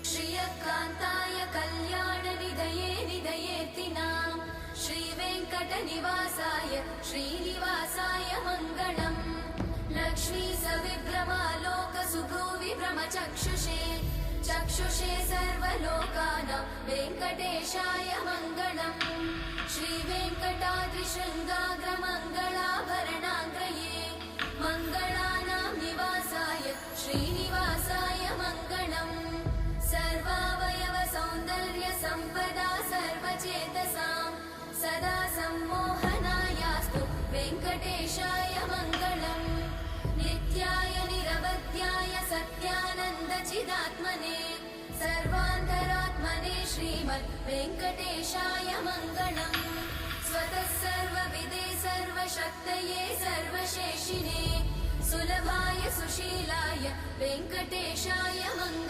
श्रियकान्ताय कल्याणनिधये निधयेऽर्थिनाम् श्रीवेङ्कटनिवासाय श्रीनिवासाय मङ्गलम्। लक्ष्मी सविभ्रमालोकसुभ्रूविभ्रमचक्षुषे चक्षुषे सर्वलोकानां वेङ्कटेशाय मङ्गलम्। श्रीवेङ्कटाद्रिशृङ्गाग्रमङ्गलाभरणाग्रये मङ्गलानां निवासाय श्रीनिवासाय मङ्गलम्। सर्वावयव सौन्दर्य सम्पदा सर्वचेतसां सदा सम्मोहनायास्तु वेङ्कटेशाय मङ्गलम्। नित्याय निरवध्याय सत्यानन्दचिदात्मने सर्वान्तरात्मने श्रीमद् वेङ्कटेशाय मङ्गलम्। स्वतः सर्वविदे सर्वशक्तये सर्वशेषिने सुलभाय सुशीलाय वेङ्कटेशाय मङ्गलम्।